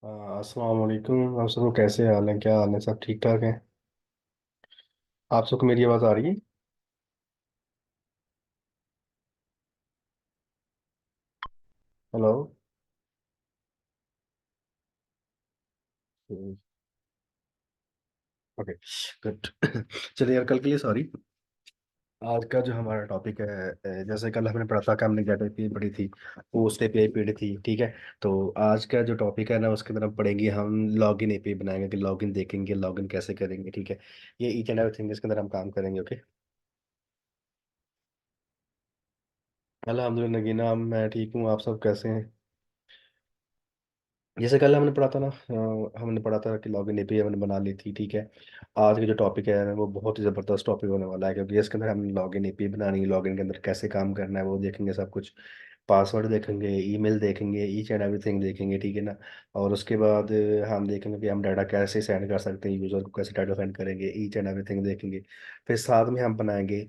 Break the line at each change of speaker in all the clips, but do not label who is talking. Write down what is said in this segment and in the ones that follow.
अस्सलाम वालेकुम। आप सबको कैसे हाल है? क्या हाल है? सब ठीक ठाक हैं? आप सबको मेरी आवाज़ आ रही है? हेलो। Okay, good. चलिए यार, कल के लिए सॉरी। आज का जो हमारा टॉपिक है, जैसे कल हमने पढ़ा था कि हमने गेट एपीआई पढ़ी थी, पोस्ट एपीआई पढ़ी थी, ठीक है। तो आज का जो टॉपिक है ना, उसके अंदर हम पढ़ेंगे, हम लॉगिन एपीआई बनाएंगे कि लॉगिन देखेंगे, लॉगिन कैसे करेंगे, ठीक है। ये ईच एंड एवरीथिंग इसके अंदर हम काम करेंगे, ओके। अल्हम्दुलिल्लाह नगीना, मैं ठीक हूँ। आप सब कैसे हैं? जैसे कल हमने पढ़ा था ना, हमने पढ़ा था कि लॉगिन एपीआई हमने बना ली थी, ठीक है। आज का जो टॉपिक है वो बहुत ही ज़बरदस्त टॉपिक होने वाला है, क्योंकि इसके अंदर हमने लॉगिन एपीआई बनानी है, लॉगिन के अंदर कैसे काम करना है वो देखेंगे सब कुछ। पासवर्ड देखेंगे, ईमेल देखेंगे, ईच एंड एवरीथिंग देखेंगे, ठीक है ना। और उसके बाद हम देखेंगे कि हम डाटा कैसे सेंड कर सकते हैं, यूज़र को कैसे डाटा सेंड करेंगे, ईच एंड एवरीथिंग देखेंगे। फिर साथ में हम बनाएंगे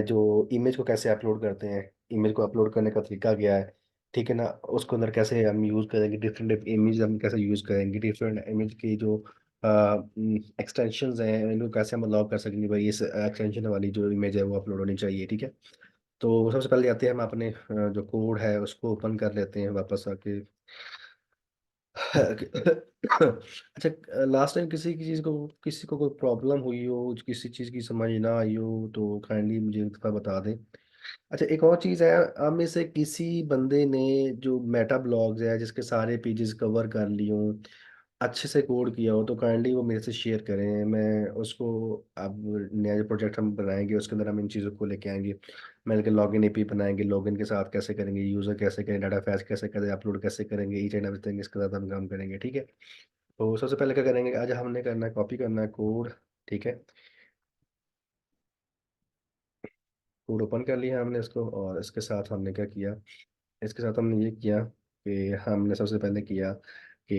जो इमेज को कैसे अपलोड करते हैं, इमेज को अपलोड करने का तरीका क्या है, ठीक है ना। उसको अंदर कैसे हम यूज़ करेंगे, डिफरेंट इमेज हम कैसे यूज़ करेंगे, डिफरेंट इमेज की जो एक्सटेंशंस हैं इनको कैसे हम अलाउ कर सकेंगे, भाई इस एक्सटेंशन वाली जो इमेज है वो अपलोड होनी चाहिए, ठीक है। तो सबसे पहले आते हैं हम अपने जो कोड है उसको ओपन कर लेते हैं वापस आके। अच्छा, लास्ट टाइम किसी को कोई प्रॉब्लम हुई हो, किसी चीज़ की समझ ना आई हो तो काइंडली मुझे एक दफ़ा बता दें। अच्छा, एक और चीज़ है, हम में से किसी बंदे ने जो मेटा ब्लॉग्स है जिसके सारे पेजेस कवर कर लिए हों, अच्छे से कोड किया हो, तो काइंडली वो मेरे से शेयर करें। मैं उसको, अब नया जो प्रोजेक्ट हम बनाएंगे उसके अंदर हम इन चीज़ों को लेके आएंगे। मिल के लॉगिन एपी बनाएंगे, लॉगिन के साथ कैसे करेंगे, यूज़र कैसे करें, डाटा फैच कैसे करें, अपलोड कैसे करेंगे, ईच एंड एवरीथिंग इसके साथ हम काम करेंगे, ठीक है। तो सबसे पहले क्या करेंगे, आज हमने करना है, कॉपी करना है कोड, ठीक है। कोड ओपन कर लिया हमने इसको, और इसके साथ हमने क्या किया, इसके साथ हमने ये किया कि हमने सबसे पहले किया कि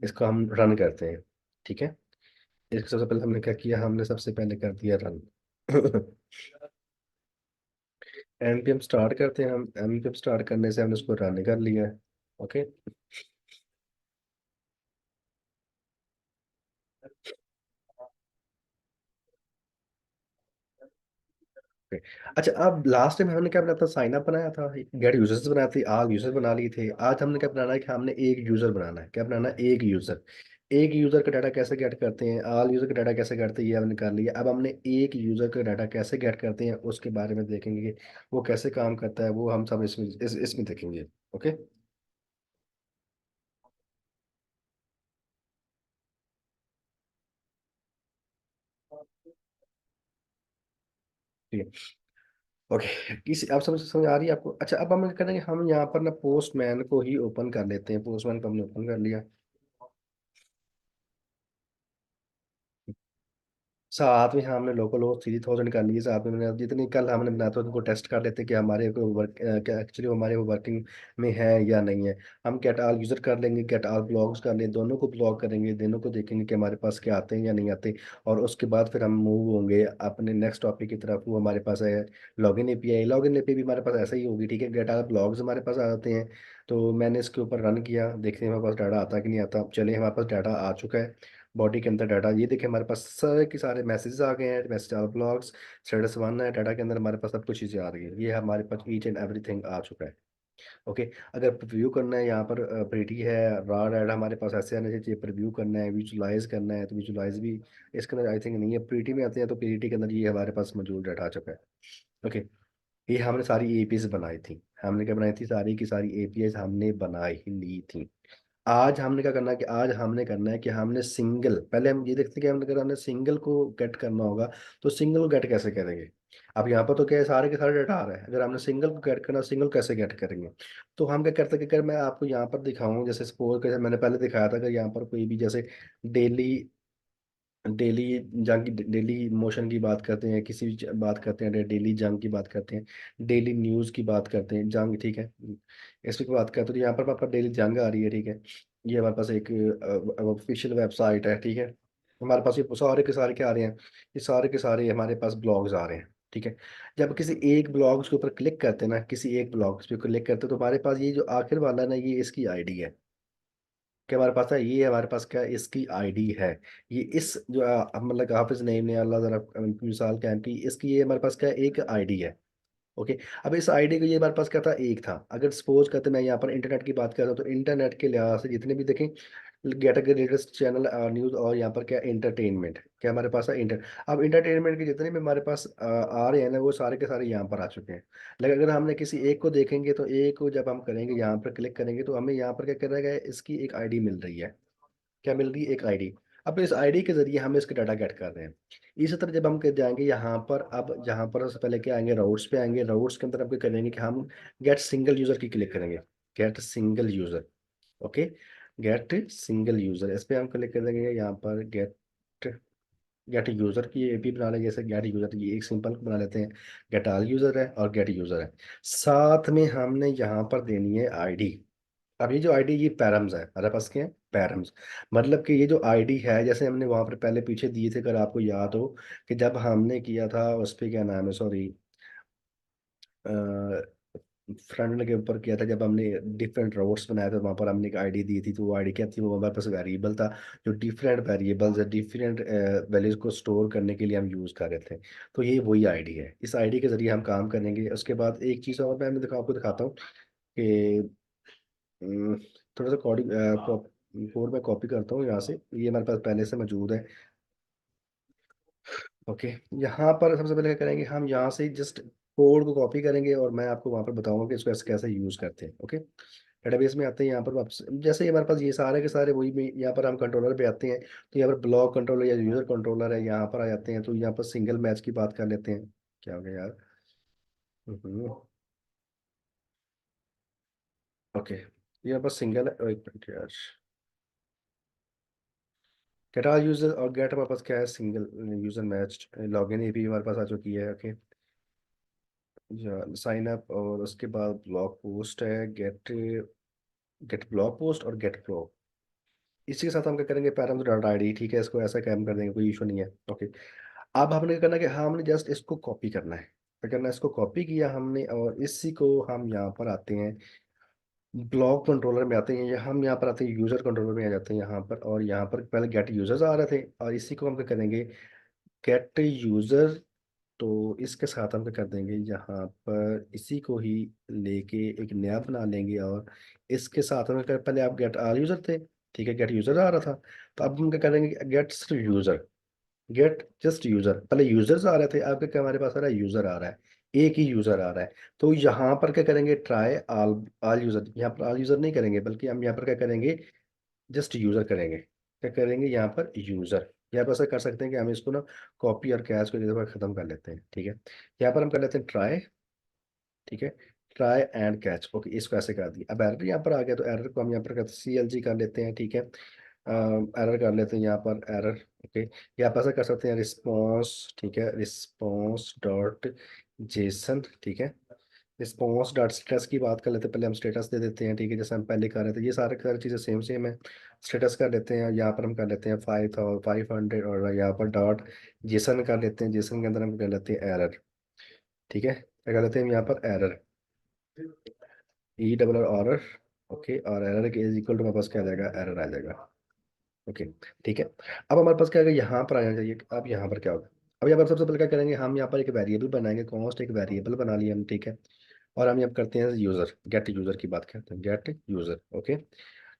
इसको हम रन करते हैं, ठीक है। इसके सबसे पहले हमने क्या किया, हमने सबसे पहले कर दिया रन। npm स्टार्ट करते हैं, हम npm स्टार्ट करने से हमने उसको रन कर लिया है, ओके। ओके। अच्छा, अब लास्ट टाइम हमने क्या बनाया था, साइन अप बनाया था, गेट यूजर्स बनाए थे, आल यूजर बना लिए थे। आज हमने क्या बनाना है कि हमने एक यूजर बनाना है, क्या बनाना है, एक यूजर। एक यूजर का डाटा कैसे गेट करते हैं, आल यूजर का डाटा कैसे करते हैं, ये हमने कर लिया। अब हमने एक यूजर का डाटा कैसे गेट करते हैं उसके बारे में देखेंगे कि वो कैसे काम करता है, वो हम सब इसमें देखेंगे, ओके। ठीक है, ओके। किसी आप समझ आ रही है आपको? अच्छा, अब हम क्या करेंगे, हम यहाँ पर ना पोस्टमैन को ही ओपन कर लेते हैं, पोस्टमैन को हमने ओपन कर लिया। साथ में हमने लोकल होस्ट 3000 कर लिए, साथ में मैंने जितनी कल हमने बनाया था उनको टेस्ट कर लेते कि हमारे को वर्क क्या एक्चुअली हमारे वो वर्किंग में है या नहीं है। हम गेट ऑल यूज़र कर लेंगे, गेट ऑल ब्लॉग्स कर लेंगे, दोनों को ब्लॉग करेंगे, दोनों को देखेंगे कि हमारे पास क्या आते हैं या नहीं आते। और उसके बाद फिर हम मूव होंगे अपने नेक्स्ट टॉपिक की तरफ। वो हमारे पास है लॉगिन एपीआई। लॉगिन एपीआई भी हमारे पास ऐसा ही होगी, ठीक है। गेट ऑल ब्लॉग्स हमारे पास आ जाते हैं, तो मैंने इसके ऊपर रन किया, देखते हैं हमारे पास डाटा आता है कि नहीं आता। चलिए, हमारे पास डाटा आ चुका है। बॉडी के अंदर डाटा ये देखिए, हमारे पास सारे के सारे मैसेजेस आ गए हैं, मैसेज आल ब्लॉग्स, स्टेटस वन है, डाटा के अंदर हमारे पास सब कुछ चीज़ें आ रही है, ये हमारे पास ईच एंड एवरीथिंग आ चुका है, ओके। अगर प्रीव्यू करना है, यहाँ पर प्रीटी है, रॉ डाटा हमारे पास ऐसे आने चाहिए। प्रीव्यू करना है, विजुलाइज करना है, तो विजुलाइज भी इसके अंदर आई थिंक नहीं है। प्रीटी में आते हैं तो प्रीटी के अंदर ये हमारे पास मौजूद डाटा आ चुका है, ओके। ये हमने सारी एपीएस बनाई थी, हमने क्या बनाई थी, सारी की सारी एपीएस हमने बना ही ली थी। आज हमने क्या करना है कि आज हमने करना है कि हमने सिंगल, पहले हम ये देखते हैं कि हमने अगर हमने सिंगल को गेट करना होगा तो सिंगल को गेट कैसे करेंगे। अब यहाँ पर तो क्या है, सारे के सारे डाटा आ रहा है, अगर हमने सिंगल को गेट करना, सिंगल कैसे गेट करेंगे। तो हम क्या करते हैं कि अगर मैं आपको यहाँ पर दिखाऊं, जैसे सपोज कैसे मैंने पहले दिखाया था, अगर यहाँ पर कोई भी जैसे डेली डेली जंग की, डेली मोशन की बात करते हैं, किसी भी बात करते हैं, डेली जंग की बात करते हैं, डेली न्यूज़ की बात करते हैं, जंग, ठीक है। इस पे की बात करते हैं तो यहाँ पर आपका डेली जंग आ रही है, ठीक है। ये हमारे पास एक ऑफिशियल वेबसाइट है, ठीक है। हमारे पास ये सारे के सारे क्या आ रहे हैं, ये सारे के सारे हमारे पास ब्लॉग्स आ रहे हैं, ठीक है। जब किसी एक ब्लॉग्स के ऊपर क्लिक करते हैं ना, किसी एक ब्लॉग्स पे क्लिक करते हैं तो हमारे पास ये जो आखिर वाला है ना, ये इसकी आईडी है, कि हमारे पास है, ये हमारे पास क्या है, इसकी आईडी है। ये इस जो मतलब हाफिज नईम ने अल्लाह जरा मिसाल कायम की, इसकी ये हमारे पास क्या है, एक आईडी है। ओके। अब इस आईडी को ये हमारे पास क्या था, एक था। अगर सपोज करते मैं यहाँ पर इंटरनेट की बात कर रहा हूँ, तो इंटरनेट के लिहाज से जितने भी देखें गेट के लेटेस्ट चैनल न्यूज़, और यहाँ पर क्या एंटरटेनमेंट, क्या हमारे पास है इंटर। अब इंटरटेनमेंट के जितने भी हमारे पास आ रहे हैं ना, वो सारे के सारे यहाँ पर आ चुके हैं। लेकिन अगर हमने किसी एक को देखेंगे, तो एक को जब हम करेंगे यहाँ पर क्लिक करेंगे, तो हमें यहाँ पर क्या कर रहा है, इसकी एक आईडी मिल रही है। क्या मिल रही है, एक आईडी। अब इस आईडी के जरिए हम इसके डाटा गेट कर रहे हैं। इसी तरह जब हम जाएंगे यहाँ पर, अब जहाँ पर सबसे पहले क्या आएंगे, राउट्स पे आएंगे। राउट्स के अंदर हम क्या करेंगे कि हम गेट सिंगल यूजर की क्लिक करेंगे। Get single user. Okay. Get single user, इस पे हम क्लिक कर देंगे। यहाँ पर गेट गेट यूजर की ये भी बना लेंगे, जैसे गेट यूजर ये एक सिंपल बना लेते हैं। गेट ऑल यूजर है और गेट यूजर है। साथ में हमने यहाँ पर देनी है आईडी। अब ये जो आईडी, ये पैरम्स है हमारे पास, क्या है, पैरम्स। मतलब कि ये जो आईडी है, जैसे हमने वहां पर पहले पीछे दिए थे, अगर आपको याद हो कि जब हमने किया था उस पे, क्या नाम है, सॉरी, फ्रंट के ऊपर किया था, जब हमने डिफरेंट रोड्स बनाए थे, वहां पर हमने एक आईडी दी थी। तो वो आईडी क्या थी, वो हमारे पास वेरिएबल था, जो डिफरेंट वेरिएबल्स डिफरेंट वैल्यूज को स्टोर करने के लिए हम यूज कर रहे थे। तो ये वही आईडी है, इस आईडी के जरिए हम काम करेंगे। उसके बाद एक चीज़ और मैं आपको दिखाता हूँ कि हम्म, थोड़ा सा कोड में कॉपी करता हूँ यहाँ से, ये हमारे पास पहले से मौजूद है। ओके। यहाँ पर सबसे पहले क्या करेंगे, हम यहाँ से जस्ट कोड को कॉपी करेंगे, और मैं आपको वहाँ पर बताऊंगा कि इसको ऐसे कैसे यूज़ करते हैं। ओके। डेटाबेस में आते हैं, यहाँ पर वापस जैसे ही हमारे पास ये सारे के सारे वही में, यहाँ पर हम कंट्रोलर पे आते हैं। तो यहाँ पर ब्लॉक कंट्रोलर या यूजर कंट्रोलर है, यहाँ पर आ जाते हैं। तो यहाँ पर सिंगल मैच की बात कर लेते हैं। क्या हो गया यार। ओके। यहाँ पर सिंगल है, एक मिनट यार। गेट ऑल यूजर और गेट हमारे पास क्या है, सिंगल यूजर मैच लॉगिन, ये भी हमारे पास आ चुकी है। ओके। या साइन अप, और उसके बाद ब्लॉग पोस्ट है, गेट गेट ब्लॉग पोस्ट और गेट ब्लॉग। इसी के साथ हम क्या करेंगे, पैरम्स डॉट आईडी, ठीक है, इसको ऐसा काम कर देंगे, कोई इशू नहीं है। ओके। अब हमने क्या करना है कि हाँ, हमने जस्ट इसको कॉपी करना है। क्या करना है, इसको कॉपी किया हमने, और इसी को हम यहाँ पर आते हैं, ब्लॉक कंट्रोलर में आते हैं, या हम यहाँ पर आते हैं यूजर कंट्रोलर में आ जाते हैं यहाँ पर। और यहाँ पर पहले गेट यूजर्स आ रहे थे, और इसी को हम क्या करेंगे, गेट यूजर। तो इसके साथ हम क्या कर देंगे, यहाँ पर इसी को ही लेके एक नया बना लेंगे, और इसके साथ हम पहले आप गेट आल यूजर थे, ठीक है, गेट यूजर आ रहा था। तो अब हम क्या करेंगे, gate user. Get just user, पहले यूजर्स आ रहे थे, आपके क्या, हमारे पास आ रहा है, यूजर आ रहा है। एक ही यूजर आ रहा है। तो यहाँ पर क्या करेंगे, ट्राई आल आल यूजर। यहाँ पर आल यूजर नहीं करेंगे, बल्कि हम यहाँ पर क्या करेंगे, जस्ट यूजर करेंगे। क्या करेंगे, यहाँ पर यूजर। यहाँ पर ऐसा कर सकते हैं कि हम इसको ना कॉपी और कैच को जगह पर खत्म कर लेते हैं, ठीक है। यहाँ पर हम कर लेते हैं ट्राई, ठीक है, ट्राई एंड कैच। ओके, इसको ऐसे कर दिया। अब एरर यहाँ पर आ गया, तो एरर को हम यहाँ पर CLG कर लेते हैं, ठीक है। एरर कर लेते हैं यहाँ पर एरर। ओके। यहाँ पर ऐसा कर सकते हैं रिस्पॉन्स, ठीक है, रिस्पॉन्स डॉट जेसन, ठीक है। रिस्पॉन्स डॉट स्टेटस की बात कर लेते हैं, पहले हम स्टेटस दे देते हैं, ठीक है, जैसे हम पहले कर रहे थे। ये सारे सारी चीज़ें सेम सेम है। स्टेटस कर लेते हैं, यहाँ पर हम कर लेते हैं 500, और यहाँ पर डॉट जेसन कर लेते हैं। जेसन के अंदर हम कर लेते हैं एरर, ठीक है। क्या कर लेते हैं यहाँ पर एरर, ERR। ओके, और एरर के इज इक्वल टू हमारे पास क्या आ जाएगा, एरर आ जाएगा। ओके। ठीक है। अब हमारे पास क्या है, यहाँ पर आना चाहिए। अब यहाँ पर क्या होगा, अब यहाँ पर सबसे पहले क्या करेंगे, हम यहाँ पर एक वेरिएबल बनाएंगे, कॉन्स्ट एक वेरिएबल बना लिया हम, ठीक है। और हम यहाँ करते हैं यूजर, गेट यूजर की बात करते हैं, get user. Okay.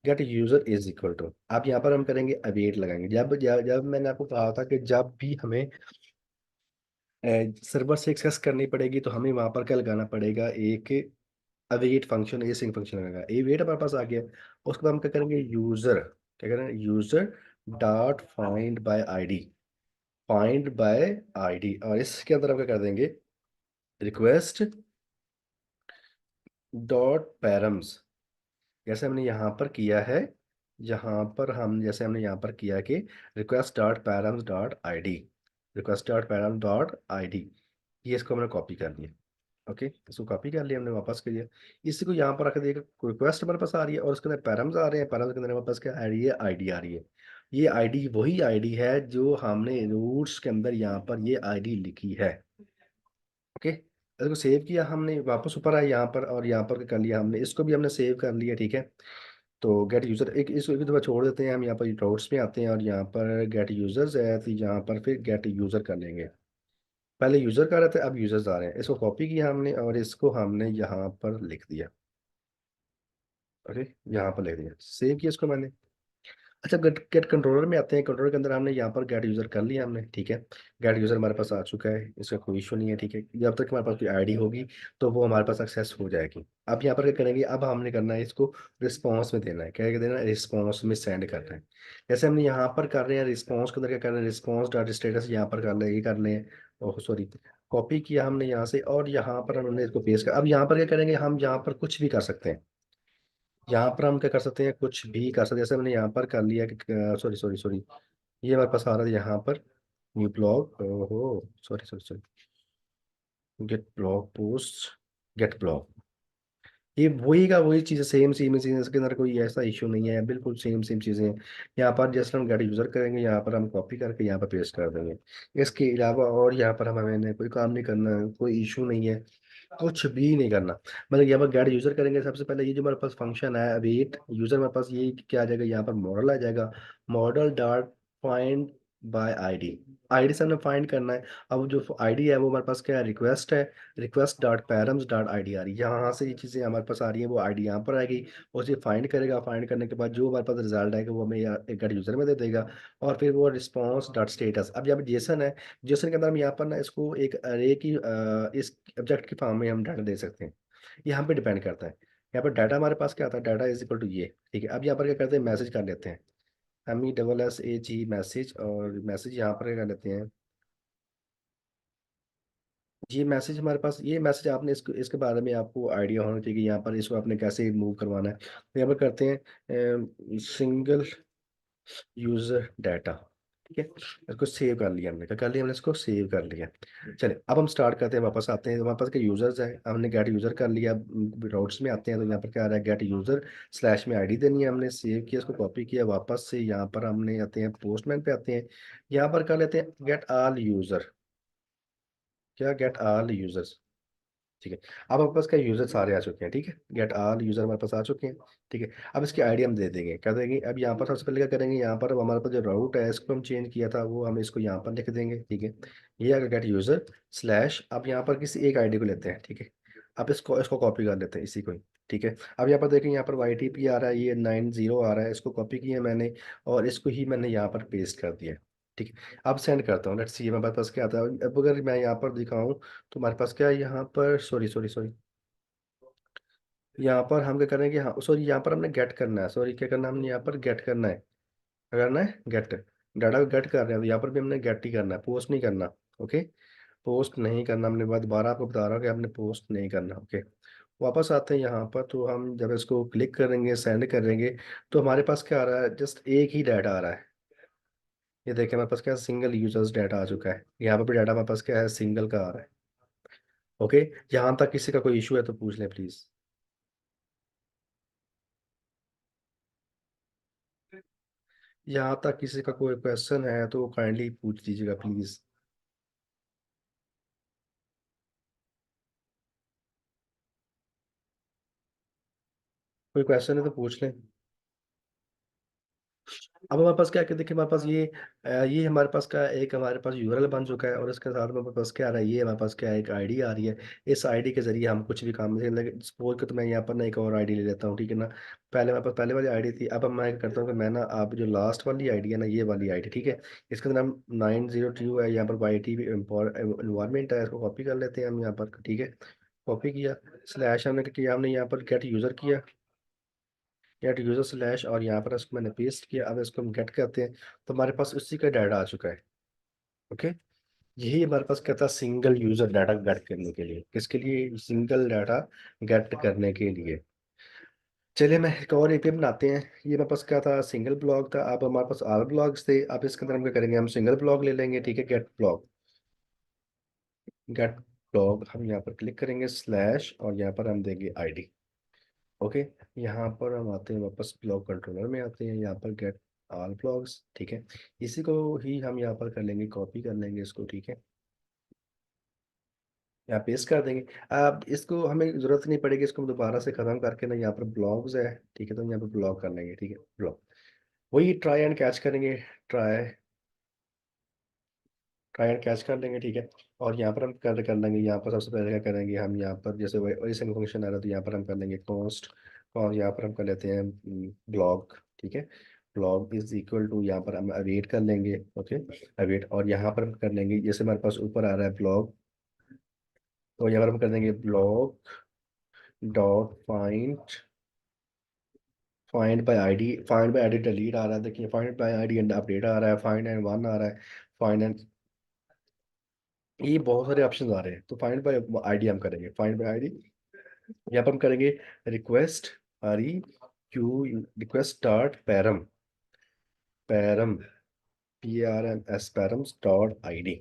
Get user is equal to, अब यहाँ पर हम करेंगे अवेट लगाएंगे। जब जब जब मैंने आपको कहा था कि जब भी हमें सर्वर से एक्सेस करनी पड़ेगी, तो हमें वहाँ पर क्या लगाना पड़ेगा, एक अवेट फंक्शन, एसिंग फंक्शन लगेगा। अवेट हमारे पास आ गया। उसके बाद हम क्या करेंगे, यूजर, क्या करेंगे, user dot find by ID, find by ID. और इसके अंदर हम क्या कर देंगे, रिक्वेस्ट डॉट पैरम्स, जैसे हमने यहाँ पर किया है। यहाँ पर हम जैसे हमने यहाँ पर किया कि request dot params dot ID, request dot params dot ID, ये इसको हमने कॉपी कर लिया। ओके, इसको कॉपी कर लिया हमने, वापस कर लिया। इसी को यहाँ पर रख दिया, रिक्वेस्ट हमारे पास आ रही है, और उसके अंदर पैरम्स आ रहे हैं। पैरम्स के अंदर हमारे पास क्या आ रही है, आईडी आ रही है। ये आईडी वही आईडी है जो हमने रूट्स के अंदर यहाँ पर ये आईडी लिखी है। ओके। इसको सेव किया हमने, वापस ऊपर आए यहाँ पर, और यहाँ पर कर लिया हमने, इसको भी हमने सेव कर लिया, ठीक है। तो गेट यूज़र एक इसको एक दफ़ा छोड़ देते हैं, हम यहाँ पर राउट्स में आते हैं और यहाँ पर गेट यूज़र्स है, तो यहाँ पर फिर गेट यूज़र कर लेंगे। पहले यूज़र का रहे थे, अब यूज़र्स आ रहे हैं। इसको कॉपी किया हमने और इसको हमने यहाँ पर लिख दिया। ओके, यहाँ पर लिख दिया, सेव किया इसको मैंने। अच्छा, गेट गेट कंट्रोलर में आते हैं। कंट्रोलर के अंदर हमने यहाँ पर गेट यूज़र कर लिया हमने, ठीक है। गेट यूज़र हमारे पास आ चुका है, इसका कोई इशू नहीं है, ठीक है। जब तक हमारे पास कोई आईडी होगी तो वो हमारे पास एक्सेस हो जाएगी। अब यहाँ पर क्या करेंगे, अब हमने करना है इसको रिस्पॉन्स में देना है। क्या क्या देना है, रिस्पॉन्स में सेंड करना है। जैसे हमने यहाँ पर कर रहे हैं रिस्पॉन्स के अंदर क्या कर रहे हैं, रिस्पॉन्स डॉट स्टेटस यहाँ पर कर ले, ये कर लें। ओह सॉरी, कॉपी किया हमने यहाँ से और यहाँ पर हमने इसको पेस्ट कर। अब यहाँ पर क्या करेंगे, हम यहाँ पर कुछ भी कर सकते हैं। यहाँ पर हम क्या कर सकते हैं, कुछ भी कर सकते हैं। जैसे हमने यहाँ पर कर लिया कि सॉरी सॉरी सॉरी, ये हमारे पास आ रहा है यहाँ पर न्यू ब्लॉग, ओहो sorry sorry sorry, get blog post, get blog, ये वही का वही चीज़, सेम सेम चीज़, इसके अंदर कोई ऐसा इशू नहीं है, बिल्कुल सेम सेम चीज़ें हैं। यहाँ पर जैसे हम गेट यूज़र करेंगे, यहाँ पर हम कॉपी करके यहाँ पर पेस्ट कर देंगे। इसके अलावा और यहाँ पर हमें कोई काम नहीं करना है, कोई इशू नहीं है, कुछ भी नहीं करना। मतलब यहाँ पर गेट यूज़र करेंगे, सबसे पहले ये जो हमारे पास फंक्शन है अवेट यूज़र, हमारे पास ये क्या आ जाएगा, यहाँ पर मॉडल आ जाएगा। Model dot find by ID, ID से हमने फाइंड करना है। अब जो आईडी है वो हमारे पास क्या है, रिक्वेस्ट है। Request dot params dot ID आ रही है, यहाँ से ये चीज़ें हमारे पास आ रही हैं, वो आईडी यहाँ पर आएगी। उसे फाइंड करेगा, फाइंड करने के बाद जो हमारे पास रिजल्ट आएगा वो हमें एक गेट यूज़र में दे देगा। और फिर वो रिस्पॉन्स डॉट स्टेटस, अब यहाँ पर जेसन है, जेसन के अंदर हम यहाँ पर ना इसको एक अरे की इस ऑब्जेक्ट की फॉर्म में हम डाटा दे सकते हैं। यहाँ पे डिपेंड करता है। यहाँ पर डाटा हमारे पास क्या आता है, डाटा इज इक्वल टू ये, ठीक है। अब यहाँ पर क्या करते हैं, मैसेज कर लेते हैं, MESSAG मैसेज, और मैसेज यहाँ पर क्या कर लेते हैं। ये मैसेज हमारे पास, ये मैसेज आपने इसको इसके बारे में आपको आइडिया होना चाहिए कि यहाँ पर इसको आपने कैसे मूव करवाना है। तो यहाँ पर करते हैं सिंगल यूजर डाटा, ठीक है। इसको सेव कर लिया हमने, क्या कर लिया हमने, इसको सेव कर लिया। चलिए अब हम स्टार्ट करते हैं, वापस आते हैं, हमारे पास के यूजर्स है, हमने गेट यूजर कर लिया। राउट्स में आते हैं तो यहाँ पर क्या आ रहा है, गेट यूजर स्लैश में आईडी देनी है, हमने सेव किया, इसको कॉपी किया, वापस से यहाँ पर हमने आते हैं पोस्टमैन पे आते हैं। यहाँ पर कर लेते हैं गेट ऑल यूजर, क्या गेट ऑल यूजर्स, ठीक है। अब हमारे पास क्या यूजर सारे आ चुके हैं, ठीक है। गेट ऑल यूजर हमारे पास आ चुके हैं, ठीक है। अब इसकी आईडी हम दे देंगे, क्या देंगे, अब यहाँ पर सबसे पहले क्या करेंगे, यहाँ पर हमारे पास जो राउट है इसको हम चेंज किया था, वो हम इसको यहाँ पर लिख देंगे, ठीक है। ये अगर गेट यूजर स्लैश, अब यहाँ पर किसी एक आईडी को लेते हैं, ठीक है। अब इसको इसको कॉपी कर लेते हैं इसी को ही, ठीक है। अब यहाँ पर देखें, यहाँ पर YTP आ रहा है, ये 90 आ रहा है, इसको कॉपी किया मैंने और इसको ही मैंने यहाँ पर पेस्ट कर दिया, ठीक है। अब सेंड करता हूँ, लेट्स सी हमारे पास क्या आता है। अब अगर मैं यहाँ पर दिखाऊँ तो हमारे पास क्या है, यहाँ पर सॉरी सॉरी सॉरी, यहाँ पर हम क्या करेंगे, हाँ सॉरी, यहाँ पर हमने गेट करना है, सॉरी क्या करना है, हमने यहाँ पर गेट करना है, क्या करना है, गेट, डाटा को गेट कर रहे हैं तो यहाँ पर भी हमने गेट ही करना है, पोस्ट नहीं करना। ओके, पोस्ट नहीं करना, हमने बात दोबारा आपको बता रहा हूँ कि आपने पोस्ट नहीं करना। ओके, वापस आते हैं यहाँ पर, तो हम जब इसको क्लिक करेंगे, सेंड करेंगे, तो हमारे पास क्या आ रहा है, जस्ट एक ही डाटा आ रहा है। ये देखिए हमारे पास क्या सिंगल यूजर्स डाटा आ चुका है, यहाँ पर भी डाटा हमारे पास क्या है, सिंगल का आ रहा है। ओके, यहाँ तक किसी का कोई इशू है तो पूछ लें प्लीज। यहाँ तक किसी का कोई क्वेश्चन है तो काइंडली पूछ दीजिएगा प्लीज। कोई क्वेश्चन है तो पूछ लें। अब हमारे पास क्या है कि देखिए हमारे पास ये हमारे पास का एक हमारे पास यूआरएल बन चुका है और इसके साथ में हमारे पास क्या आ रहा है, ये हमारे पास क्या है, एक आईडी आ रही है। इस आईडी के जरिए हम कुछ भी काम लेकिन सपोज के, तो मैं यहाँ पर ना एक और आईडी ले लेता हूँ, ठीक है ना। पहले मेरे पास पहले वाली आईडी थी, अब मैं क्या करता हूँ कि मैं ना, आप जो लास्ट वाली आईडी है ना, ये वाली आईडी, ठीक है। इसके अंदर हम 902 है, यहाँ पर YT इन्वायरमेंट है, इसको कॉपी कर लेते हैं हम यहाँ पर, ठीक है। कॉपी किया, स्लैश हमने किया, हमने यहाँ पर गेट यूजर किया, गेट यूजर स्लैश, और यहाँ पर इसको मैंने पेस्ट किया। अब इसको हम गेट करते हैं तो हमारे पास उसी का डाटा आ चुका है। ओके, यही हमारे पास क्या था, सिंगल यूजर डाटा गेट करने के लिए, किसके लिए, सिंगल डाटा गेट करने के लिए। चलिए मैं एक और एपीआई बनाते हैं। ये मेरे पास क्या था, सिंगल ब्लॉग था, अब हमारे पास आल ब्लॉग्स थे। अब इसके अंदर हम क्या करेंगे, हम सिंगल ब्लॉग ले लेंगे, ठीक है। गेट ब्लॉग, गेट ब्लॉग, हम यहाँ पर क्लिक करेंगे स्लैश और यहाँ पर हम देंगे आईडी। ओके, यहाँ पर हम आते हैं वापस, ब्लॉग कंट्रोलर में आते हैं, यहाँ पर गेट ऑल ब्लॉग्स, ठीक है। इसी को ही हम यहाँ पर कर लेंगे, कॉपी कर लेंगे इसको, ठीक है। यहाँ पेस्ट कर देंगे। अब इसको हमें ज़रूरत नहीं पड़ेगी, इसको हम दोबारा से ख़त्म करके ना यहाँ पर ब्लॉग्स है, ठीक है, तो यहाँ पर ब्लॉग कर लेंगे, ठीक है, ब्लॉग। वही ट्राई एंड कैच करेंगे, ट्राई ट्राई एंड कैच कर लेंगे, ठीक है। और यहाँ पर हम कर लेंगे, यहाँ पर सबसे पहले क्या करेंगे हम, यहाँ पर जैसे वही वही सेम फंक्शन आ रहा है, तो यहाँ पर हम कर लेंगे कॉन्स्ट, और यहाँ पर हम कर लेते हैं ब्लॉग, ठीक है। ब्लॉग इज इक्वल टू, यहाँ पर हम अवेट कर लेंगे, ओके, अवेट। और यहाँ पर हम कर लेंगे, जैसे हमारे पास ऊपर आ रहा है ब्लॉग, तो यहाँ पर हम कर देंगे blog dot find by ID, find by ID delete आ रहा है, देखिए find by ID and update आ रहा है, फाइंड एंड वन आ रहा है, फाइंड एंड, ये बहुत सारे ऑप्शन आ रहे हैं। तो फाइंड बाय आईडी हम करेंगे, फाइंड बाय आईडी, यहाँ पर हम करेंगे request, R E Q, request dot param, param, P R M S, params dot I D.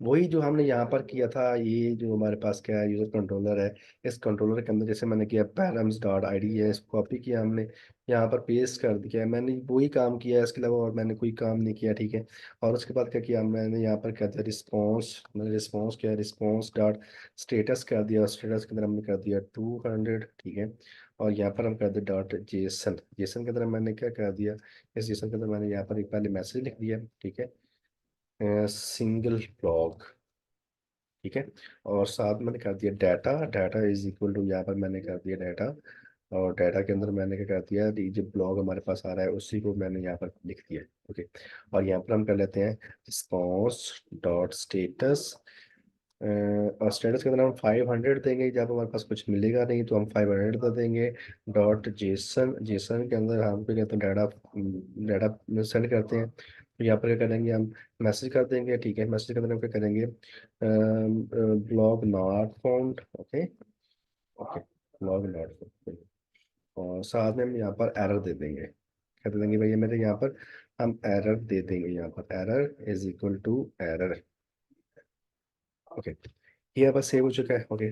वही जो हमने यहाँ पर किया था, ये जो हमारे पास क्या है, यूजर कंट्रोलर है, इस कंट्रोलर के अंदर जैसे मैंने किया पैरम्स डॉट आई डी है, इसको कॉपी किया हमने, यहाँ पर पेस्ट कर दिया है, मैंने वही काम किया है, इसके अलावा और मैंने कोई काम नहीं किया, ठीक है। और उसके बाद क्या किया मैंने, यहाँ पर क्या दिया रिस्पॉन्स, मैंने रिस्पॉन्स किया, रिस्पॉन्स डॉट स्टेटस कर दिया, स्टेटस के अंदर हमने कर दिया 200, ठीक है। और यहाँ पर हम कर दिया डॉट जेसन, जेसन के अंदर मैंने क्या कर दिया, इस जेसन के अंदर मैंने यहाँ पर एक पहले मैसेज लिख दिया, ठीक है, सिंगल ब्लॉग, ठीक है। और साथ मैंने कर दिया data, data is equal to, यहाँ पर मैंने कर दिया डाटा, और डाटा के अंदर मैंने क्या कर दिया, ये जो ब्लॉग हमारे पास आ रहा है उसी को मैंने यहाँ पर लिख दिया, ओके। और यहाँ पर हम कर लेते हैं रिस्पॉन्स डॉट स्टेटस, और स्टेटस के अंदर हम 500 देंगे, जब हमारे पास कुछ मिलेगा नहीं तो हम 500 दे देंगे। डॉट जेसन, जेसन के अंदर हम क्या कहते हैं, डाटा, डाटा सेंड करते हैं, तो यहाँ पर क्या करेंगे हम, मैसेज कर देंगे, ठीक है। मैसेज के अंदर हम क्या करेंगे, blog not found, okay, okay, blog not found. और साथ में हम यहाँ पर एरर दे देंगे, क्या दे देंगे भैया मेरे यहाँ पर, हम एरर दे देंगे, यहाँ पर error is equal to error, okay. ये बस सेव हो चुका है, ओके।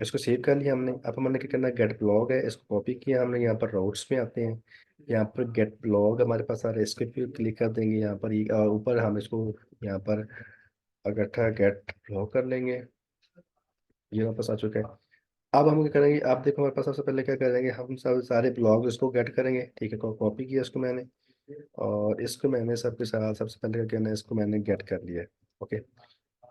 इसको सेव कर लिया हमने। अब हमने क्या करना है, गेट ब्लॉग है, इसको कॉपी किया हमने, यहाँ पर राउट्स में आते हैं, यहाँ पर गेट ब्लॉग हमारे पास आ रहा है, इसके पे क्लिक कर देंगे, यहाँ पर ऊपर हम इसको यहाँ पर इकट्ठा गेट ब्लॉग कर लेंगे, ये वापस आ चुका है। अब हम क्या करेंगे, आप देखो हमारे पास सबसे पहले क्या करेंगे, हम सब सारे ब्लॉग इसको गेट करेंगे, ठीक है, कॉपी किया इसको मैंने, और इसको मैंने सबके साथ सबसे पहले क्या करना है, इसको मैंने गेट कर लिया, ओके।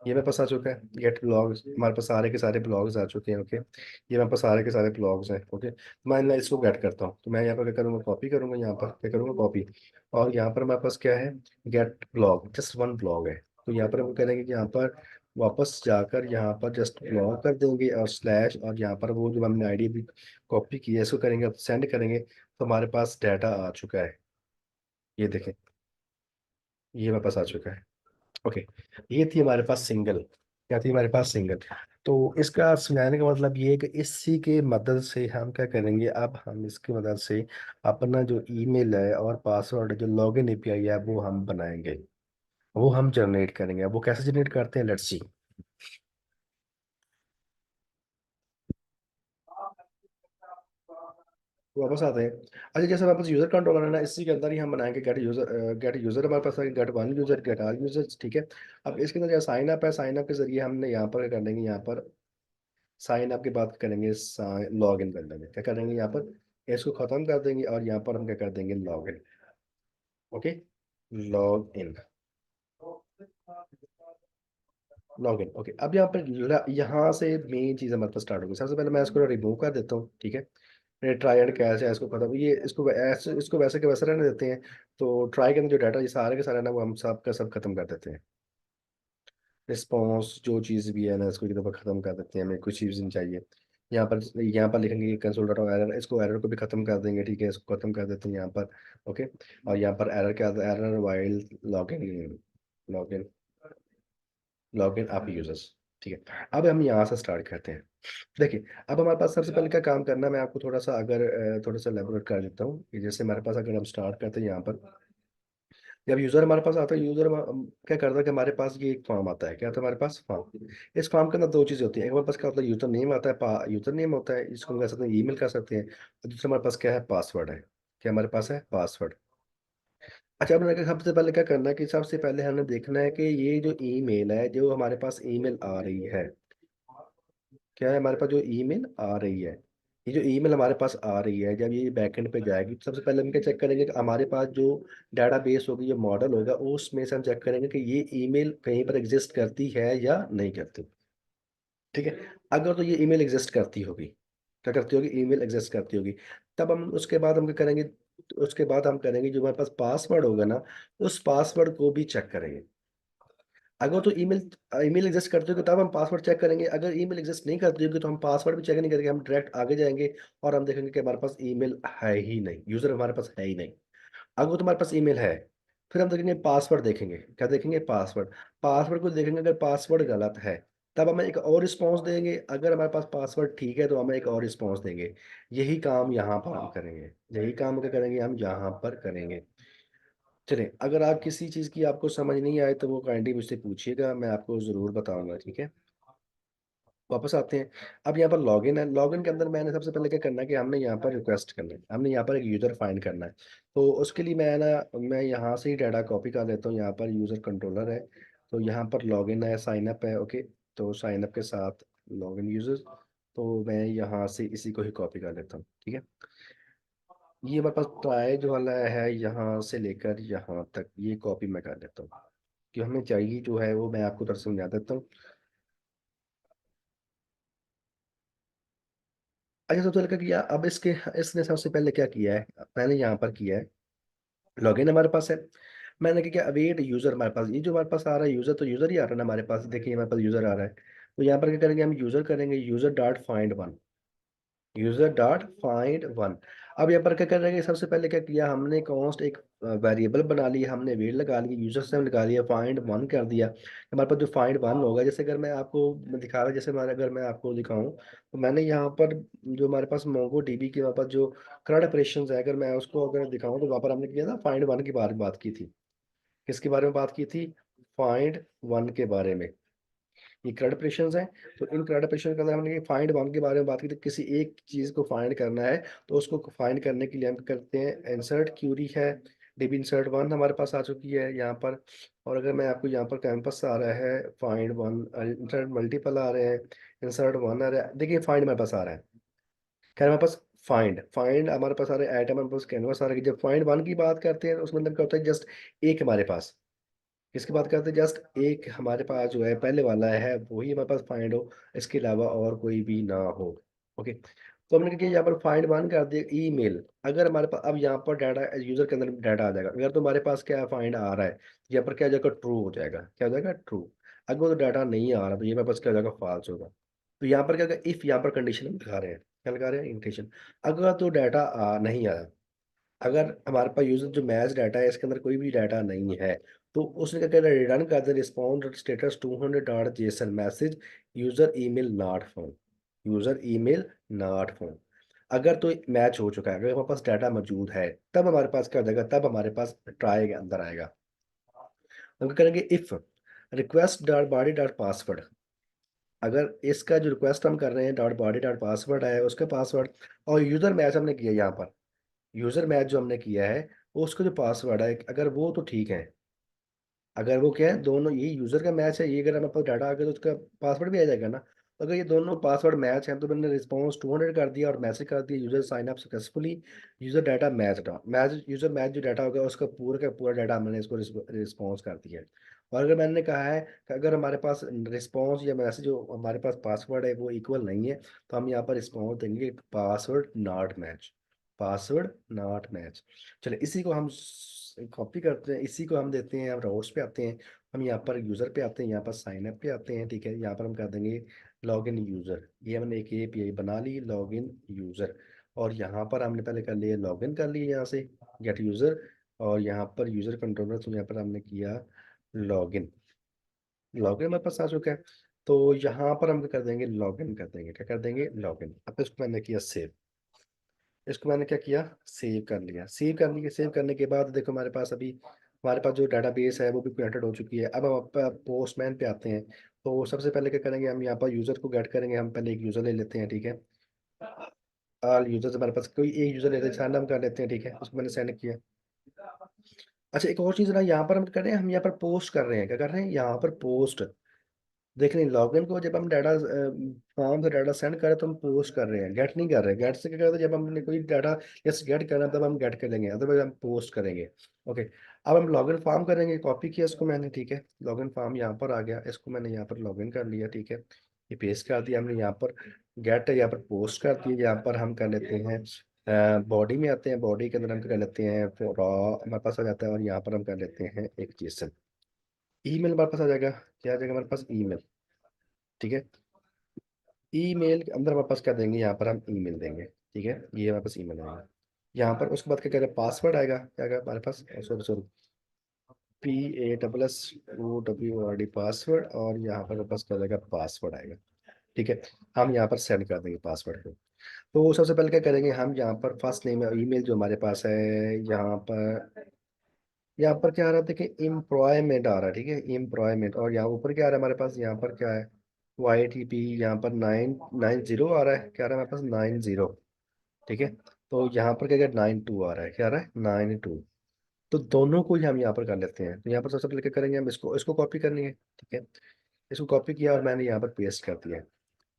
ये मेरे पास आ चुका है गेट ब्लॉग्स, हमारे पास सारे के सारे ब्लॉग्स आ चुके हैं, ओके। ये मेरे पास सारे के सारे ब्लॉग्स हैं, ओके। मैं ना इसको गेट करता हूँ, तो मैं यहाँ पर क्या करूँगा, कॉपी करूँगा, यहाँ पर क्या करूँगा, कॉपी। और यहाँ पर मेरे पास क्या है, get blog, just one blog है, तो यहाँ पर हम करेंगे कि यहाँ पर वापस जाकर यहाँ पर जस्ट ब्लॉग कर देंगे, और स्लैश, और यहाँ पर वो जो हमने आईडी भी कॉपी की है इसको करेंगे, सेंड करेंगे, तो हमारे पास डाटा आ चुका है, ये देखें, ये मेरे पास आ चुका है, ओके। ये थी हमारे पास सिंगल, क्या थी हमारे पास, सिंगल। तो इसका समझाने का मतलब ये है कि इसी के मदद से हम क्या करेंगे, अब हम इसकी मदद से अपना जो ईमेल है और पासवर्ड, जो लॉगिन एपीआई है, वो हम बनाएंगे, वो हम जनरेट करेंगे। अब वो कैसे जनरेट करते हैं, लेट्स सी। वापस आते हैं। अच्छा, जैसे हमारे पास यूजर कंट्रोलर है ना, इसी के अंदर ही हम बनाएंगे गेट यूजर, गेट यूजर हमारे पास है, get one user, get all users, ठीक है। अब इसके अंदर जो साइन अप है, साइन अप के जरिए हमने यहाँ पर क्या कर लेंगे, यहाँ पर साइन अप की बात करेंगे, लॉग इन कर लेंगे, क्या करेंगे यहाँ पर, इसको खत्म कर देंगे, और यहाँ पर हम क्या कर देंगे, log in, okay, log in, log in, okay. अब यहाँ पर यहाँ से मेन चीज़ हमारे पास स्टार्ट होगी। सबसे पहले मैं इसको रिमूव कर देता हूँ, ठीक है। ये ट्राई एंड कैच है, इसको खत्म, ये इसको वैसे के वैसे रहने देते हैं। तो ट्राई के अंदर जो डाटा ये सारे के सारे ना, वो हम सब का सब खत्म कर देते हैं। रिस्पॉन्स जो चीज़ भी है ना, इसको एक दफ़ा ख़त्म कर देते हैं, हमें कुछ चीज़ नहीं चाहिए। यहाँ पर लिखेंगे कि कंसोल डॉट एरर, इसको एरर को भी ख़त्म कर देंगे, ठीक है, इसको ख़त्म कर देते हैं यहाँ पर, ओके। और यहाँ पर एरर क्या आता है, error while login, login, login आप यूजर्स, ठीक है। अब हम यहाँ से स्टार्ट करते हैं। देखिए, अब हमारे पास सबसे पहले क्या काम करना है, मैं आपको थोड़ा सा अगर थोड़ा सा एलेबोरेट कर देता हूँ कि जैसे हमारे पास अगर हम स्टार्ट करते हैं यहाँ पर, जब यूजर हमारे पास आता है, यूजर क्या करता है कि हमारे पास ये एक फॉर्म आता है, क्या आता है हमारे पास, फॉर्म। इस फॉर्म के अंदर दो चीज़ें होती हैं, एक हमारे पास क्या होता है, यूजर नेम आता है, यूजर नेम होता है, इसको हम कह सकते हैं ईमेल कर सकते हैं, और दूसरा हमारे पास क्या है, पासवर्ड है, क्या हमारे पास है, पासवर्ड। अच्छा, अब मैंने सबसे पहले क्या करना है कि सबसे पहले हमें देखना है कि ये जो ईमेल है, जो हमारे पास ईमेल आ रही है, क्या है, हमारे पास जो ईमेल आ रही है, ये जो ईमेल हमारे पास आ रही है, जब ये बैकएंड पे जाएगी, तो सबसे पहले हम क्या चेक करेंगे कि हमारे पास जो डेटाबेस होगी, जो मॉडल होगा, उसमें से हम चेक करेंगे कि ये ईमेल कहीं पर एग्जिस्ट करती है या नहीं करती। ठीक है। अगर तो ये ईमेल एग्जिस्ट करती होगी, क्या करती होगी, ईमेल एग्जिस्ट करती होगी, तब हम उसके बाद हम क्या करेंगे, उसके बाद हम करेंगे जो हमारे पास पासवर्ड होगा ना, उस पासवर्ड को भी चेक करेंगे। अगर तो ईमेल ईमेल एग्जिस्ट करती होगी तब हम पासवर्ड चेक करेंगे, अगर ईमेल एग्जिस्ट नहीं करती होगी तो हम पासवर्ड भी चेक नहीं करेंगे, हम डायरेक्ट आगे जाएँगे और हम देखेंगे कि हमारे पास ईमेल है ही नहीं, यूज़र हमारे पास है ही नहीं। अगर तुम्हारे पास ईमेल है, फिर हम देखेंगे पासवर्ड देखेंगे, क्या देखेंगे, पासवर्ड। पासवर्ड को देखेंगे, अगर पासवर्ड गलत है, तब हमें एक और रिस्पॉन्स देंगे, अगर हमारे पास पासवर्ड ठीक है तो हमें एक और रिस्पॉन्स देंगे। यही काम यहाँ पर हम करेंगे, यही काम क्या करेंगे, हम यहाँ पर करेंगे। चलिए, अगर आप किसी चीज़ की आपको समझ नहीं आए तो वो काइंडली मुझसे पूछिएगा, मैं आपको ज़रूर बताऊँगा, ठीक है? वापस आते हैं। अब यहाँ पर लॉगिन है, लॉगिन के अंदर मैंने सबसे पहले क्या करना है कि हमने यहाँ पर रिक्वेस्ट करना है, हमने यहाँ पर एक यूज़र फाइंड करना है। तो उसके लिए मैं यहाँ से ही डाटा कॉपी कर लेता हूँ, यहाँ पर यूज़र कंट्रोलर है, तो यहाँ पर लॉगिन है, साइन अप है, ओके। तो साइन अप के साथ लॉगिन यूज़र, तो मैं यहाँ से इसी को ही कॉपी कर लेता हूँ, ठीक है। ये हमारे पास ट्राई जो वाला है, यहाँ से लेकर यहाँ तक ये कॉपी मैं कर लेता हूँ, कि हमें चाहिए जो है वो मैं आपको थोड़ा समझा देता हूँ। अच्छा, सबसे पहले क्या किया, अब इसने सबसे पहले क्या किया है, मैंने यहाँ पर किया है, लॉगिन हमारे पास है। मैंने क्या किया, अवेट यूज़र, हमारे पास ये जो हमारे पास आ रहा है यूज़र, तो यूज़र ही आ रहा है ना हमारे पास, देखिए हमारे पास यूज़र आ रहा है। तो यहाँ पर क्या करेंगे, हम यूज़र करेंगे, user dot find one, user dot find one. अब यहाँ पर क्या कर रहे हैं, सबसे पहले क्या किया हमने, कॉन्स्ट एक वेरिएबल बना लिया, हमने वेट लगा ली, यूजर से लगा लिया, फाइंड वन कर दिया। हमारे पास जो फाइंड वन होगा, जैसे अगर मैं आपको दिखा रहा, जैसे हमारे, अगर मैं आपको दिखाऊं, तो मैंने यहाँ पर जो हमारे पास मोंगो डीबी के हमारे पास जो करंट ऑपरेशन है, अगर मैं उसको अगर दिखाऊं, तो वहाँ पर हमने किया था फाइंड वन के बारे में बात की थी। किसके बारे में बात की थी, फाइंड वन के बारे में। ये करंट ऑपरेशंस हैं। तो इन करंट ऑपरेशन के अंदर हमने फाइंड वन के बारे में बात की थी, किसी एक चीज़ को फाइंड करना है, तो उसको फाइंड करने के लिए हम करते हैं इंसर्ट क्यूरी है, डिब इंसर्ट वन हमारे पास आ चुकी है यहाँ पर। और अगर मैं आपको यहाँ पर कैंपस आ रहा है, फाइंड वन, इंसर्ट मल्टीपल आ रहे हैं, इंसर्ट वन आ रहा है, देखिए फाइंड हमारे पास आ रहा है, खैर हमारे पास फाइंड फाइंड हमारे पास आ रहे हैं, आइटम हमारे पास कैनवस आ रहा है। जब फाइंड वन की बात करते हैं तो उसमें मतलब क्या होता है, जस्ट एक हमारे पास, किसकी बात करते हैं, जस्ट एक हमारे पास जो है पहले वाला है वही हमारे पास फाइंड हो, इसके अलावा और कोई भी ना हो। ओके, तो हमने क्या किया, यहाँ पर फाइंड वन कर दिया, ईमेल। अगर हमारे पास अब यहाँ पर डाटा, यूजर के अंदर डाटा आ जाएगा, अगर तो हमारे पास क्या फाइंड आ रहा है, यहाँ पर क्या हो जाएगा, ट्रू हो जाएगा, क्या हो जाएगा, ट्रू। अगर तो डाटा नहीं आ रहा तो ये हमारे पास क्या हो जाएगा, फॉल्स होगा। तो यहाँ पर क्या होगा, इफ यहाँ पर कंडीशन हम लगा रहे हैं, क्या लगा रहे हैं, इंटेंशन। अगर तो डाटा नहीं आया, अगर हमारे पास यूजर जो मैच डाटा है इसके अंदर कोई भी डाटा नहीं है, तो उसने क्या कहना, रिटर्न कर they respond status 200 dot JSON message, user email not found, user email not found. अगर तो मैच हो चुका है, अगर हमारे पास डाटा मौजूद है, तब हमारे पास क्या हो जाएगा, तब हमारे पास ट्राई के अंदर आएगा। हम क्या करेंगे, if request dot body dot password, अगर इसका जो रिक्वेस्ट हम कर रहे हैं डॉट बॉडी डॉट पासवर्ड है, उसका पासवर्ड, और यूजर मैच हमने किया यहाँ पर, यूज़र मैच जो हमने किया है, उसका जो पासवर्ड है, अगर वो तो ठीक है, अगर वो क्या है, दोनों ये यूज़र का मैच है, ये अगर हमारे पास डाटा आ गया तो उसका पासवर्ड भी आ जाएगा ना। तो अगर ये दोनों पासवर्ड मैच हैं, तो मैंने रिस्पॉन्स 200 कर दिया और मैसेज कर दिया, user sign up successfully, user data match, user match जो डाटा होगा उसका पूरा का पूरा डाटा मैंने इसको रिस्पॉन्स कर दिया है। और अगर मैंने कहा है कि अगर हमारे पास रिस्पॉन्स या मैसेज जो हमारे पास पासवर्ड है वो इक्वल नहीं है, तो हम यहाँ पर रिस्पॉन्स देंगे, password not match, password not match. चलिए, इसी को हम कॉपी करते हैं, इसी को हम देते हैं, हम राउट्स पे आते हैं, हम यहाँ पर यूज़र पे आते हैं, यहाँ पर साइन अप पे आते हैं, ठीक है। यहाँ पर हम कर देंगे लॉग इन यूज़र, ये हमने एक एपीआई बना ली, लॉग इन यूज़र। और यहाँ पर हमने पहले कर लिया, लॉग इन कर लिया यहाँ से, गेट यूज़र, और यहाँ पर यूज़र कंट्रोलर, तो यहाँ पर हमने किया लॉग इन, लॉग इन हमारे पास आ चुका है। तो यहाँ पर हम क्या कर देंगे, लॉग इन कर देंगे, क्या कर देंगे, लॉग इन। अब इसको मैंने किया सेव, इसको मैंने क्या किया, सेव कर लिया, सेव कर लिया। सेव करने के बाद देखो हमारे पास अभी, हमारे पास जो डाटाबेस है वो भी क्रिएटेड हो चुकी है। अब हम पोस्टमैन पे आते हैं। तो सबसे पहले क्या करेंगे, हम यहाँ पर यूज़र को गेट करेंगे, हम पहले एक यूज़र ले लेते हैं, ठीक है। ऑल यूजर्स, हमारे पास कोई एक यूज़र लेते हैं, साइन अप कर लेते हैं, ठीक है, उसको मैंने साइन किया। अच्छा, एक और चीज़ ना, यहाँ पर हम कर रहे हैं, हम यहाँ पर पोस्ट कर रहे हैं, क्या कर रहे हैं, यहाँ पर पोस्ट, देख नहीं, लॉगिन को जब हम डाटा फॉर्म से डाटा सेंड कर रहे हैं तो हम पोस्ट कर रहे हैं, गेट नहीं कर रहे हैं। गेट से क्या करते हैं, जब हमने कोई डाटा जस्ट गेट करना है तब हम गेट करेंगे, अदरवाइज हम पोस्ट करेंगे। ओके, अब हम लॉगिन फॉर्म करेंगे, कॉपी किया इसको मैंने, ठीक है, लॉगिन फॉर्म यहाँ पर आ गया, इसको मैंने यहाँ पर लॉगिन कर लिया, ठीक है, ये पेस्ट कर दिया हमने यहाँ पर। गेट है यहाँ पर, पोस्ट कर दिया, यहाँ पर हम कर लेते हैं बॉडी में आते हैं, बॉडी के अंदर हम कर लेते हैं रॉ, हमारे पास आ जाता है, और यहाँ पर हम कर लेते हैं एक जेसन। ईमेल हमारे पास आ जाएगा, क्या आ जाएगा हमारे पास, ईमेल, ठीक है। ईमेल के अंदर हमारे पास क्या देंगे, यहाँ पर हम ईमेल देंगे, ठीक है, ये हमारे पास ईमेल आएगा। यहाँ पर उसके बाद क्या करेगा, पासवर्ड आएगा, क्या आएगा हमारे पास, सॉरी सॉरी, PASSWORD पासवर्ड, और यहाँ पर हमारे पास क्या जाएगा, पासवर्ड आएगा, ठीक है। हम यहाँ पर सेंड कर देंगे पासवर्ड को। तो सबसे पहले क्या करेंगे, हम यहाँ पर फर्स्ट नेम ईमेल जो हमारे पास है, यहाँ पर, यहाँ पर क्या आ रहा है, देखिए एम्प्लॉयमेंट आ रहा है, ठीक है, एम्प्लॉयमेंट, और यहाँ ऊपर क्या आ रहा है हमारे पास, यहाँ पर क्या है, YTP, यहाँ पर 990 आ रहा है, क्या आ रहा है हमारे पास, 90, ठीक है। तो यहाँ पर क्या 92 आ रहा है, क्या आ रहा है, 92। तो दोनों को ही हम यहाँ पर कर लेते हैं, तो यहाँ पर सबसे पहले क्या करेंगे, हम इसको इसको कॉपी करनी है, ठीक है, इसको कॉपी किया और मैंने यहाँ पर पेस्ट कर दिया,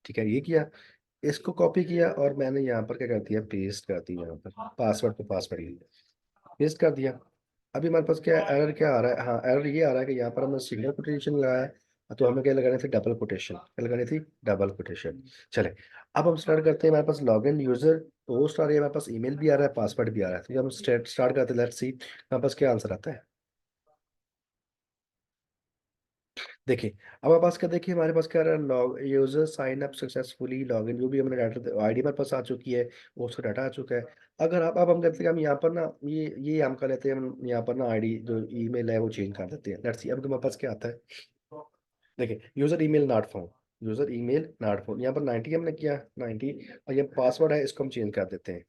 ठीक है, ये किया, इसको कॉपी किया और मैंने यहाँ पर क्या कर दिया, पेस्ट कर दिया, यहाँ पर पासवर्ड पे पासवर्ड पेस्ट कर दिया। अभी हमारे पास क्या एरर क्या आ रहा है, हाँ एरर ये आ रहा है कि यहाँ पर हमने सिंगल कोटेशन लगाया है, तो हमें क्या लगानी थी, डबल कोटेशन, क्या लगानी थी, डबल कोटेशन। चले, अब हम स्टार्ट करते हैं, हमारे पास लॉगिन यूजर पोस्ट आ रही है, हमारे पास ईमेल भी आ रहा है, पासवर्ड भी आ रहा है, तो जब हम स्टार्ट करते हैं, लेट्स सी हमारे पास क्या आंसर आता है। देखिए, अब हमारे पास क्या, देखिए हमारे पास क्या आ रहा है, log user sign up successfully login, जो भी हमने डाटा आईडी हमारे पास आ चुकी है, वो उसका डाटा आ चुका है। अगर आप अब हम करते हैं, हम यहाँ पर ना ये हम कर लेते हैं, हम यहाँ पर ना आईडी जो ईमेल है वो चेंज कर देते हैं, लेट्स सी अब हमारे पास क्या आता है। देखिए, user email not found, user email not found, यहाँ पर 90 हमने किया 90, और ये पासवर्ड है, इसको हम चेंज कर देते हैं,